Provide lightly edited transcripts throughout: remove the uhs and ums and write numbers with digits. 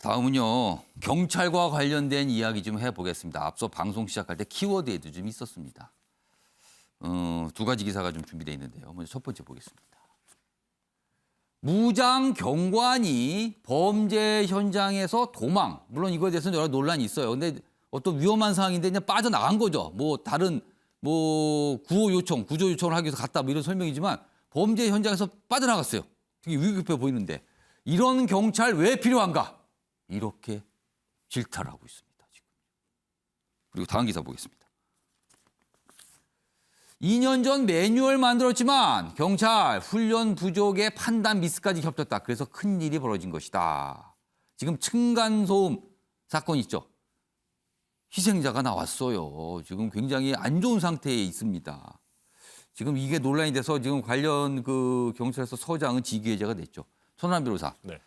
다음은요. 경찰과 관련된 이야기 좀 해보겠습니다. 앞서 방송 시작할 때 키워드에도 좀 있었습니다. 두 가지 기사가 좀 준비되어 있는데요. 먼저 첫 번째 보겠습니다. 무장 경관이 범죄 현장에서 도망. 물론 이거에 대해서는 여러 논란이 있어요. 근데 어떤 위험한 상황인데 그냥 빠져나간 거죠. 뭐 다른 구호 요청, 구조 요청을 하기 위해서 갔다 뭐 이런 설명이지만 범죄 현장에서 빠져나갔어요. 되게 위급해 보이는데 이런 경찰 왜 필요한가? 이렇게 질타를 하고 있습니다. 지금. 그리고 다음 기사 보겠습니다. 2년 전 매뉴얼 만들었지만 경찰 훈련 부족의 판단 미스까지 겹쳤다. 그래서 큰일이 벌어진 것이다. 지금 층간소음 사건 있죠. 희생자가 나왔어요. 지금 굉장히 안 좋은 상태에 있습니다. 지금 이게 논란이 돼서 지금 관련 경찰서 서장은 직위해제가 됐죠. 손한 변호사. 네.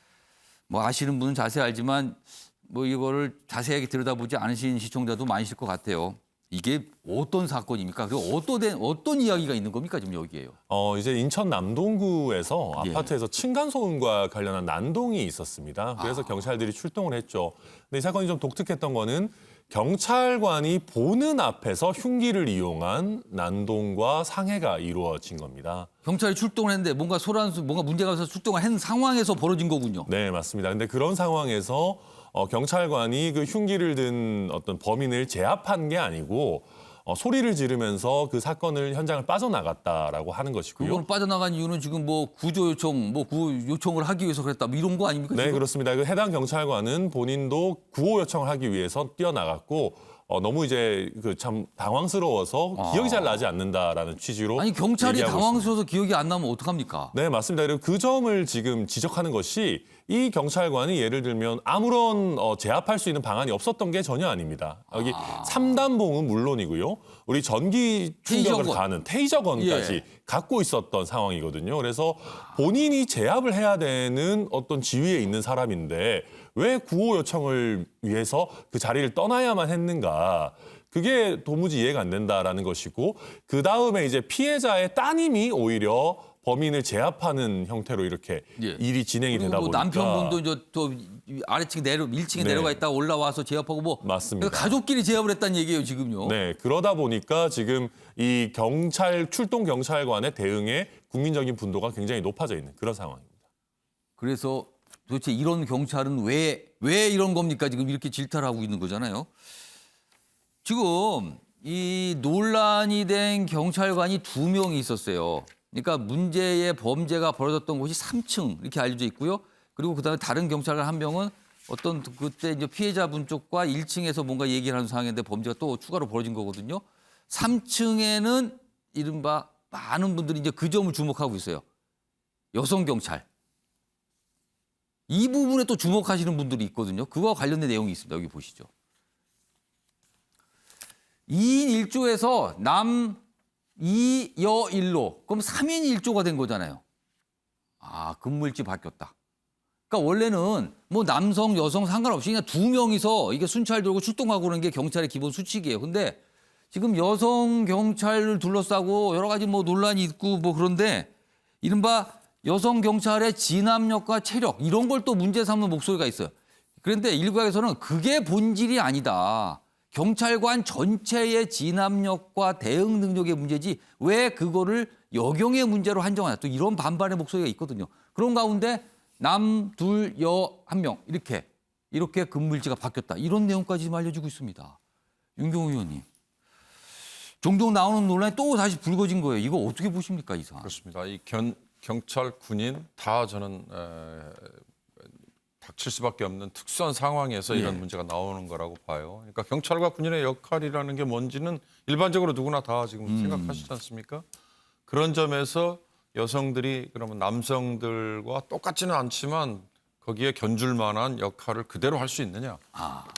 뭐 아시는 분은 자세히 알지만 뭐 이거를 자세하게 들여다보지 않으신 시청자도 많으실 것 같아요. 이게 어떤 사건입니까? 그리고 어떤 이야기가 있는 겁니까? 지금 여기에요. 이제 인천 남동구에서 예. 아파트에서 층간소음과 관련한 난동이 있었습니다. 그래서 경찰들이 출동을 했죠. 근데 이 사건이 좀 독특했던 거는 경찰관이 보는 앞에서 흉기를 이용한 난동과 상해가 이루어진 겁니다. 경찰이 출동을 했는데 뭔가 문제가 있어서 출동을 한 상황에서 벌어진 거군요. 네, 맞습니다. 근데 그런 상황에서 경찰관이 그 흉기를 든 어떤 범인을 제압한 게 아니고 소리를 지르면서 그 사건을 현장을 빠져나갔다라고 하는 것이고요. 그걸 빠져나간 이유는 지금 뭐 구조 요청, 구호 요청을 하기 위해서 그랬다. 뭐 이런 거 아닙니까? 네, 지금? 그렇습니다. 그 해당 경찰관은 본인도 구호 요청을 하기 위해서 뛰어나갔고 너무 이제 참 당황스러워서 기억이 잘 나지 않는다라는 취지로 아니 경찰이 얘기하고 당황스러워서 기억이 안 나면 어떡합니까? 네, 맞습니다. 그리고 그 점을 지금 지적하는 것이 이 경찰관이 예를 들면 아무런 제압할 수 있는 방안이 없었던 게 전혀 아닙니다. 여기 3단봉은 물론이고요. 우리 전기 충격을 테이저건. 가하는 테이저건까지 예. 갖고 있었던 상황이거든요. 그래서 본인이 제압을 해야 되는 어떤 지위에 있는 사람인데 왜 구호 요청을 위해서 그 자리를 떠나야만 했는가. 그게 도무지 이해가 안 된다라는 것이고 그다음에 이제 피해자의 따님이 오히려 범인을 제압하는 형태로 이렇게 예. 일이 진행이 되다 뭐 보니까 남편분도 이제 또 아래층 1층에 네. 내려가 있다 올라와서 제압하고 뭐 맞습니다. 가족끼리 제압을 했다는 얘기예요, 지금요. 네, 그러다 보니까 지금 이 출동 경찰관의 대응에 국민적인 분노가 굉장히 높아져 있는 그런 상황입니다. 그래서 도대체 이런 경찰은 왜 이런 겁니까? 지금 이렇게 질타를 하고 있는 거잖아요. 지금 이 논란이 된 경찰관이 2명이 있었어요. 그러니까 문제의 범죄가 벌어졌던 곳이 3층 이렇게 알려져 있고요. 그리고 그다음에 다른 경찰관 1명은 어떤 그때 이제 피해자분 쪽과 1층에서 뭔가 얘기를 하는 상황인데 범죄가 또 추가로 벌어진 거거든요. 3층에는 이른바 많은 분들이 이제 그 점을 주목하고 있어요. 여성 경찰. 이 부분에 또 주목하시는 분들이 있거든요. 그거와 관련된 내용이 있습니다. 여기 보시죠. 2인 1조에서 남 2, 여 1로. 그럼 3인 1조가 된 거잖아요. 근무일지 바뀌었다. 그러니까 원래는 뭐 남성, 여성 상관없이 그냥 2명이서 이게 순찰 돌고 출동하고 그러는 게 경찰의 기본 수칙이에요. 근데 지금 여성 경찰을 둘러싸고 여러 가지 뭐 논란이 있고 뭐 그런데 이른바 여성 경찰의 진압력과 체력 이런 걸 또 문제 삼는 목소리가 있어요. 그런데 일각에서는 그게 본질이 아니다. 경찰관 전체의 진압력과 대응 능력의 문제지 왜 그거를 여경의 문제로 한정하냐. 또 이런 반발의 목소리가 있거든요. 그런 가운데 남 2, 여 1명 이렇게 근무일지가 바뀌었다. 이런 내용까지 지금 알려지고 있습니다. 윤경호 의원님. 종종 나오는 논란이 또 다시 불거진 거예요. 이거 어떻게 보십니까? 이 상황. 그렇습니다. 이 경찰, 군인 다 저는 닥칠 수밖에 없는 특수한 상황에서 이런 문제가 나오는 거라고 봐요. 그러니까 경찰과 군인의 역할이라는 게 뭔지는 일반적으로 누구나 다 지금 생각하시지 않습니까? 그런 점에서 여성들이 그러면 남성들과 똑같지는 않지만 거기에 견줄 만한 역할을 그대로 할 수 있느냐.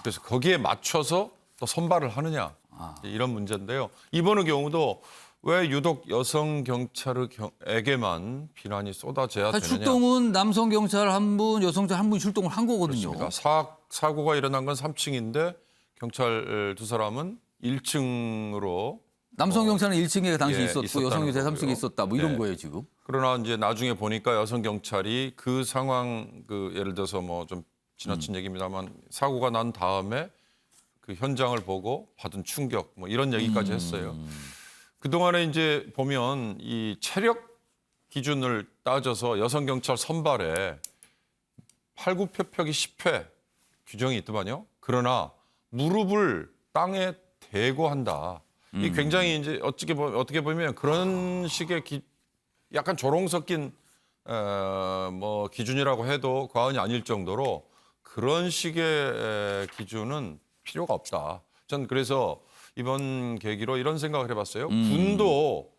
그래서 거기에 맞춰서 또 선발을 하느냐. 이런 문제인데요. 이번의 경우도 왜 유독 여성 경찰에게만 비난이 쏟아져야 되느냐. 출동은 남성 경찰 1분, 여성 경찰 1분이 출동을 한 거거든요. 그렇습니다. 사고가 일어난 건 3층인데 경찰 2사람은 1층으로 남성 경찰은 1층에 당시 있었고 있었다는 여성 경찰 거고요. 3층에 있었다. 뭐 이런 네. 거예요, 지금. 그러나 이제 나중에 보니까 여성 경찰이 그 상황 예를 들어서 뭐 좀 지나친 얘기입니다만 사고가 난 다음에 그 현장을 보고 받은 충격 뭐 이런 얘기까지 했어요. 그동안에 이제 보면 이 체력 기준을 따져서 여성 경찰 선발에 팔굽혀펴기 10회 규정이 있더만요. 그러나 무릎을 땅에 대고 한다. 이 굉장히 이제 어떻게 보면 그런 식의 약간 조롱 섞인 뭐 기준이라고 해도 과언이 아닐 정도로 그런 식의 기준은 필요가 없다. 전 그래서 이번 계기로 이런 생각을 해봤어요. 군도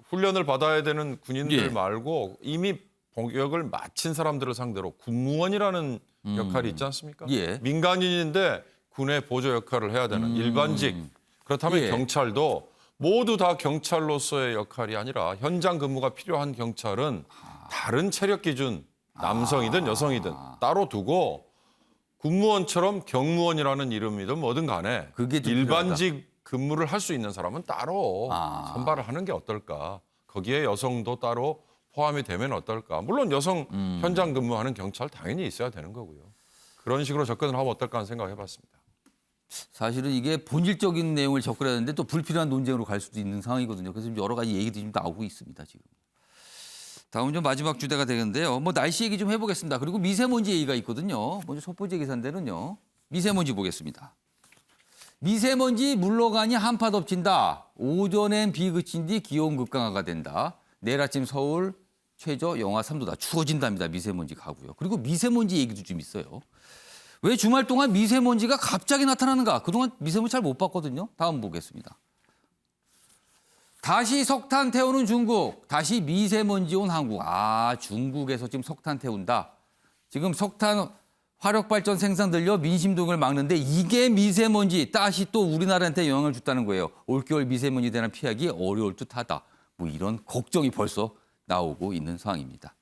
훈련을 받아야 되는 군인들 예. 말고 이미 복역을 마친 사람들을 상대로 군무원이라는 역할이 있지 않습니까? 예. 민간인인데 군의 보조 역할을 해야 되는 일반직. 그렇다면 예. 경찰도 모두 다 경찰로서의 역할이 아니라 현장 근무가 필요한 경찰은 다른 체력 기준, 남성이든 여성이든 따로 두고 군무원처럼 경무원이라는 이름이든 뭐든 간에 그게 좀 일반직 근무를 할 수 있는 사람은 따로 아. 선발을 하는 게 어떨까. 거기에 여성도 따로 포함이 되면 어떨까. 물론 여성 현장 근무하는 경찰 당연히 있어야 되는 거고요. 그런 식으로 접근을 하면 어떨까 하는 생각을 해봤습니다. 사실은 이게 본질적인 내용을 접근해야 되는데 또 불필요한 논쟁으로 갈 수도 있는 상황이거든요. 그래서 여러 가지 얘기들이 좀 나오고 있습니다, 지금. 다음 좀 마지막 주제가 되겠는데요. 뭐 날씨 얘기 좀 해보겠습니다. 그리고 미세먼지 얘기가 있거든요. 먼저 첫 번째 기사인데는요. 미세먼지 보겠습니다. 미세먼지 물러가니 한파 덮친다. 오전엔 비 그친 뒤 기온 급강하가 된다. 내일 아침 서울 최저 영하 3도다. 추워진답니다. 미세먼지 가고요. 그리고 미세먼지 얘기도 좀 있어요. 왜 주말 동안 미세먼지가 갑자기 나타나는가? 그동안 미세먼지 잘 못 봤거든요. 다음 보겠습니다. 다시 석탄 태우는 중국, 다시 미세먼지 온 한국. 아, 중국에서 지금 석탄 태운다. 지금 석탄 화력발전 생산 들려 민심동을 막는데 이게 미세먼지, 다시 또 우리나라한테 영향을 줬다는 거예요. 올겨울 미세먼지 대란 피하기 어려울 듯하다. 뭐 이런 걱정이 벌써 나오고 있는 상황입니다.